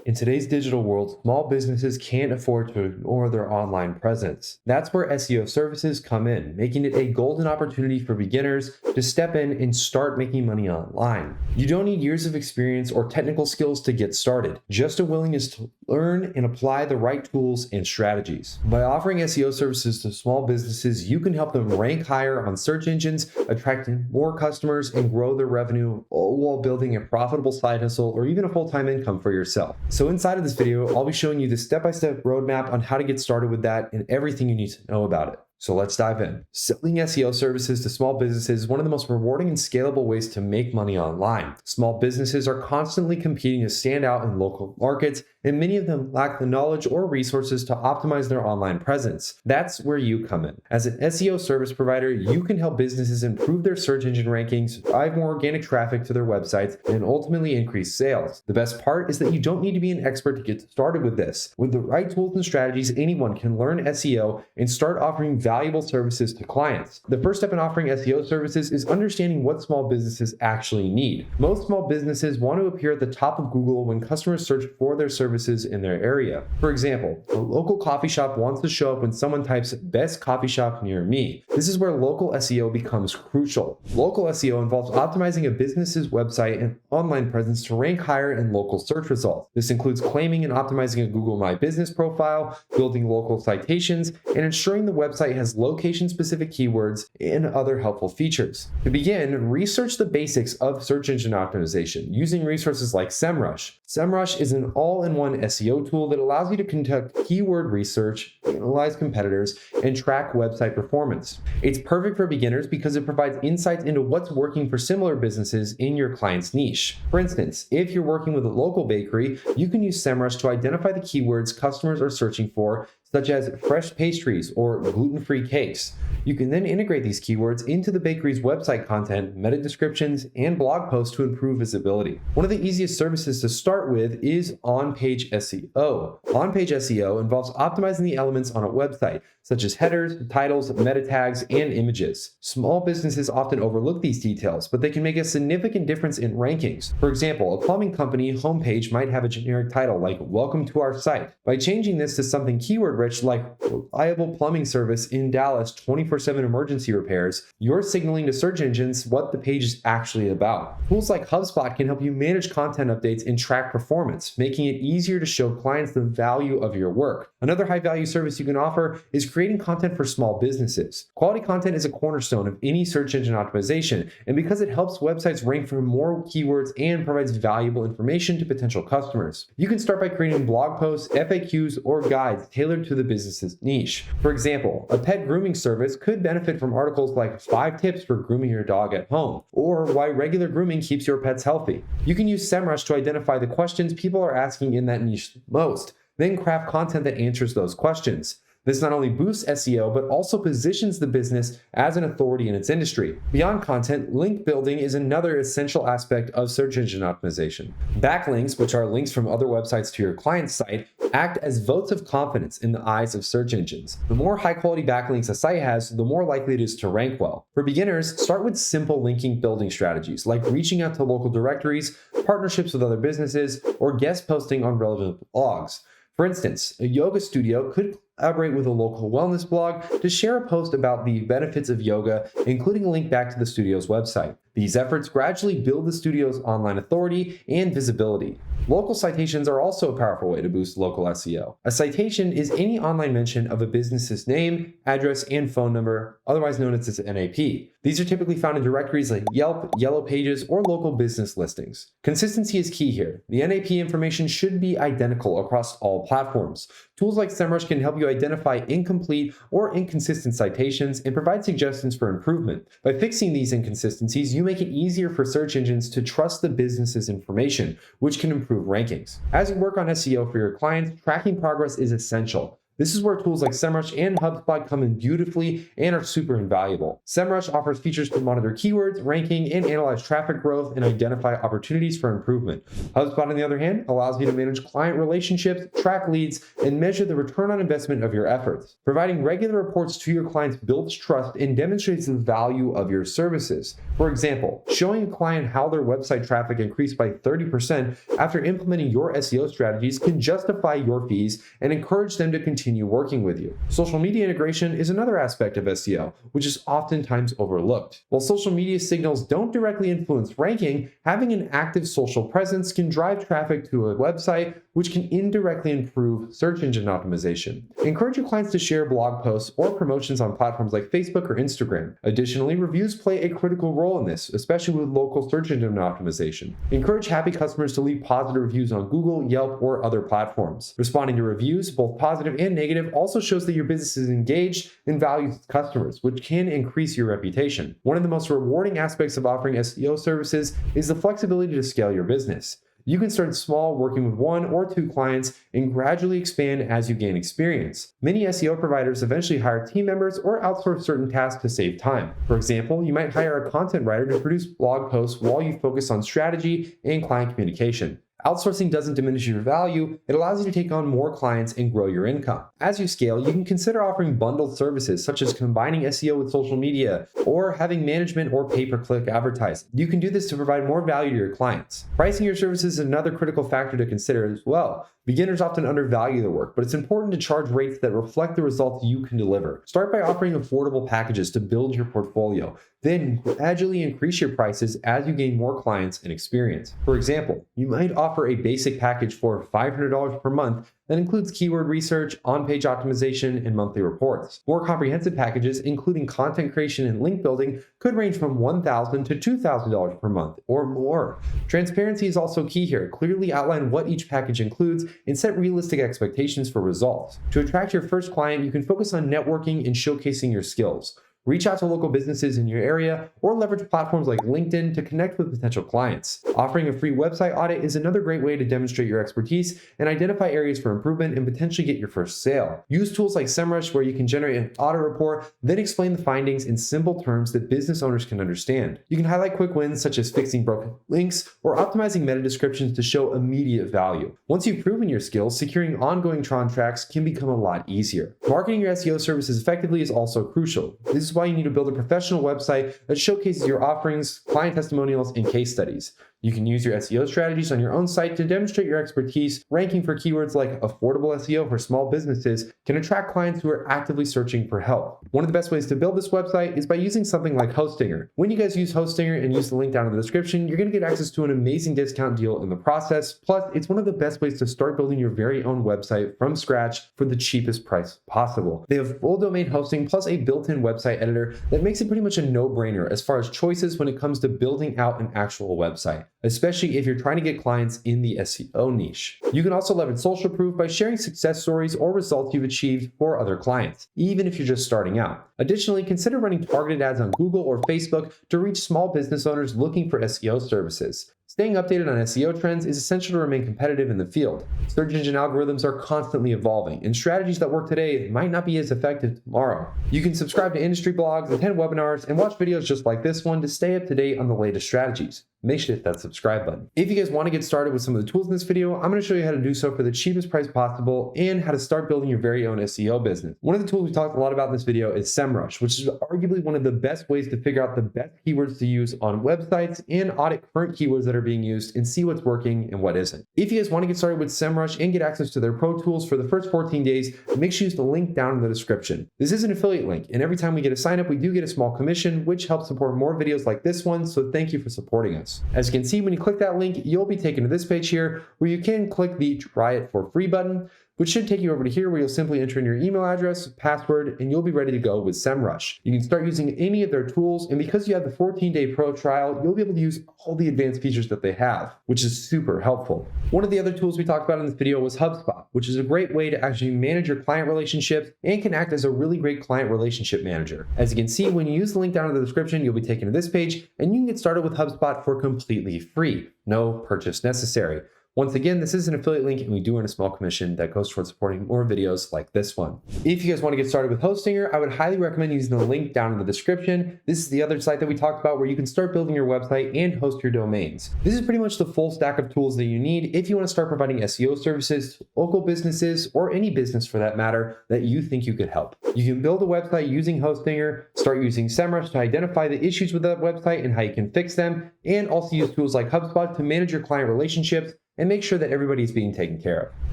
In today's digital world, small businesses can't afford to ignore their online presence. That's where SEO services come in, making it a golden opportunity for beginners to step in and start making money online. You don't need years of experience or technical skills to get started, just a willingness to learn and apply the right tools and strategies. By offering SEO services to small businesses, you can help them rank higher on search engines, attract more customers, and grow their revenue, all while building a profitable side hustle or even a full-time income for yourself. So inside of this video, I'll be showing you the step-by-step roadmap on how to get started with that and everything you need to know about it. So let's dive in. Selling SEO services to small businesses is one of the most rewarding and scalable ways to make money online. Small businesses are constantly competing to stand out in local markets, and many of them lack the knowledge or resources to optimize their online presence. That's where you come in. As an SEO service provider, you can help businesses improve their search engine rankings, drive more organic traffic to their websites, and ultimately increase sales. The best part is that you don't need to be an expert to get started with this. With the right tools and strategies, anyone can learn SEO and start offering valuable services to clients. The first step in offering SEO services is understanding what small businesses actually need. Most small businesses want to appear at the top of Google when customers search for their services in their area. For example, a local coffee shop wants to show up when someone types "best coffee shop near me." This is where local SEO becomes crucial. Local SEO involves optimizing a business's website and online presence to rank higher in local search results. This includes claiming and optimizing a Google My Business profile, building local citations, and ensuring the website has location-specific keywords and other helpful features. To begin, research the basics of search engine optimization using resources like SEMrush. SEMrush is an all-in-one SEO tool that allows you to conduct keyword research, analyze competitors, and track website performance. It's perfect for beginners because it provides insights into what's working for similar businesses in your client's niche. For instance, if you're working with a local bakery, you can use SEMrush to identify the keywords customers are searching for, such as fresh pastries or gluten-free cakes. You can then integrate these keywords into the bakery's website content, meta descriptions, and blog posts to improve visibility. One of the easiest services to start with is on-page SEO. On-page SEO involves optimizing the elements on a website, such as headers, titles, meta tags, and images. Small businesses often overlook these details, but they can make a significant difference in rankings. For example, a plumbing company homepage might have a generic title like "Welcome to our site." By changing this to something keyword-rich like "Reliable plumbing service in Dallas 24/7 emergency repairs," you're signaling to search engines what the page is actually about. Tools like HubSpot can help you manage content updates and track performance, making it easier to show clients the value of your work. Another high-value service you can offer is creating content for small businesses. Quality content is a cornerstone of any search engine optimization, and because it helps websites rank for more keywords and provides valuable information to potential customers. You can start by creating blog posts, FAQs, or guides tailored to the business's niche. For example, a pet grooming service could benefit from articles like 5 tips for grooming your dog at home, or why regular grooming keeps your pets healthy. You can use SEMrush to identify the questions people are asking in that niche most, then craft content that answers those questions. This not only boosts SEO, but also positions the business as an authority in its industry. Beyond content, link building is another essential aspect of search engine optimization. Backlinks, which are links from other websites to your client's site, act as votes of confidence in the eyes of search engines. The more high-quality backlinks a site has, the more likely it is to rank well. For beginners, start with simple linking building strategies, like reaching out to local directories, partnerships with other businesses, or guest posting on relevant blogs. For instance, a yoga studio could collaborate with a local wellness blog to share a post about the benefits of yoga, including a link back to the studio's website. These efforts gradually build the studio's online authority and visibility. Local citations are also a powerful way to boost local SEO. A citation is any online mention of a business's name, address, and phone number, otherwise known as its NAP. These are typically found in directories like Yelp, Yellow Pages, or local business listings. Consistency is key here. The NAP information should be identical across all platforms. Tools like SEMrush can help you identify incomplete or inconsistent citations and provide suggestions for improvement. By fixing these inconsistencies, you make it easier for search engines to trust the business's information, which can improve rankings. As you work on SEO for your clients, tracking progress is essential. This is where tools like SEMrush and HubSpot come in beautifully and are super invaluable. SEMrush offers features to monitor keywords, ranking, and analyze traffic growth and identify opportunities for improvement. HubSpot, on the other hand, allows you to manage client relationships, track leads, and measure the return on investment of your efforts. Providing regular reports to your clients builds trust and demonstrates the value of your services. For example, showing a client how their website traffic increased by 30% after implementing your SEO strategies can justify your fees and encourage them to continue working with you. Social media integration is another aspect of SEO, which is oftentimes overlooked. While social media signals don't directly influence ranking, having an active social presence can drive traffic to a website, which can indirectly improve search engine optimization. Encourage your clients to share blog posts or promotions on platforms like Facebook or Instagram. Additionally, reviews play a critical role in this, especially with local search engine optimization. Encourage happy customers to leave positive reviews on Google, Yelp, or other platforms. Responding to reviews, both positive and negative, also shows that your business is engaged and values its customers, which can increase your reputation. One of the most rewarding aspects of offering SEO services is the flexibility to scale your business. You can start small, working with 1 or 2 clients, and gradually expand as you gain experience. Many SEO providers eventually hire team members or outsource certain tasks to save time. For example, you might hire a content writer to produce blog posts while you focus on strategy and client communication. Outsourcing doesn't diminish your value, it allows you to take on more clients and grow your income. As you scale, you can consider offering bundled services such as combining SEO with social media or having management or pay-per-click advertising. You can do this to provide more value to your clients. Pricing your services is another critical factor to consider as well. Beginners often undervalue their work, but it's important to charge rates that reflect the results you can deliver. Start by offering affordable packages to build your portfolio, then gradually increase your prices as you gain more clients and experience. For example, you might offer a basic package for $500 per month that includes keyword research, on-page optimization, and monthly reports. More comprehensive packages, including content creation and link building, could range from $1,000 to $2,000 per month or more. Transparency is also key here. Clearly outline what each package includes and set realistic expectations for results. To attract your first client, you can focus on networking and showcasing your skills. Reach out to local businesses in your area or leverage platforms like LinkedIn to connect with potential clients. Offering a free website audit is another great way to demonstrate your expertise and identify areas for improvement and potentially get your first sale. Use tools like SEMrush where you can generate an audit report, then explain the findings in simple terms that business owners can understand. You can highlight quick wins such as fixing broken links or optimizing meta descriptions to show immediate value. Once you've proven your skills, securing ongoing contracts can become a lot easier. Marketing your SEO services effectively is also crucial. This is why you need to build a professional website that showcases your offerings, client testimonials, and case studies. You can use your SEO strategies on your own site to demonstrate your expertise. Ranking for keywords like affordable SEO for small businesses can attract clients who are actively searching for help. One of the best ways to build this website is by using something like Hostinger. When you guys use Hostinger and use the link down in the description, you're going to get access to an amazing discount deal in the process. Plus, it's one of the best ways to start building your very own website from scratch for the cheapest price possible. They have full domain hosting plus a built-in website editor that makes it pretty much a no-brainer as far as choices when it comes to building out an actual website, especially if you're trying to get clients in the SEO niche. You can also leverage social proof by sharing success stories or results you've achieved for other clients, even if you're just starting out. Additionally, consider running targeted ads on Google or Facebook to reach small business owners looking for SEO services. Staying updated on SEO trends is essential to remain competitive in the field. Search engine algorithms are constantly evolving, and strategies that work today might not be as effective tomorrow. You can subscribe to industry blogs, attend webinars, and watch videos just like this one to stay up to date on the latest strategies. Make sure to hit that subscribe button. If you guys want to get started with some of the tools in this video, I'm going to show you how to do so for the cheapest price possible and how to start building your very own SEO business. One of the tools we talked a lot about in this video is SEMrush, which is arguably one of the best ways to figure out the best keywords to use on websites and audit current keywords that are being used and see what's working and what isn't. If you guys want to get started with SEMrush and get access to their pro tools for the first 14 days, make sure you use the link down in the description. This is an affiliate link, and every time we get a sign up, we do get a small commission, which helps support more videos like this one, so thank you for supporting us. As you can see, when you click that link, you'll be taken to this page here where you can click the try it for free button, which should take you over to here where you'll simply enter in your email address, password, and you'll be ready to go with SEMrush. You can start using any of their tools, and because you have the 14-day pro trial, you'll be able to use all the advanced features that they have, which is super helpful. One of the other tools we talked about in this video was HubSpot, which is a great way to actually manage your client relationships and can act as a really great client relationship manager. As you can see, when you use the link down in the description, you'll be taken to this page, and you can get started with HubSpot for completely free. No purchase necessary. Once again, this is an affiliate link and we do earn a small commission that goes towards supporting more videos like this one. If you guys want to get started with Hostinger, I would highly recommend using the link down in the description. This is the other site that we talked about where you can start building your website and host your domains. This is pretty much the full stack of tools that you need if you want to start providing SEO services to local businesses or any business for that matter that you think you could help. You can build a website using Hostinger, start using SEMrush to identify the issues with that website and how you can fix them, and also use tools like HubSpot to manage your client relationships and make sure that everybody's being taken care of.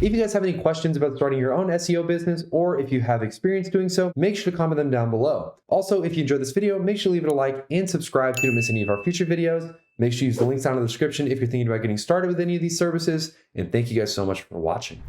If you guys have any questions about starting your own SEO business, or if you have experience doing so, make sure to comment them down below. Also, if you enjoyed this video, make sure to leave it a like and subscribe so you don't miss any of our future videos. Make sure you use the links down in the description if you're thinking about getting started with any of these services. And thank you guys so much for watching.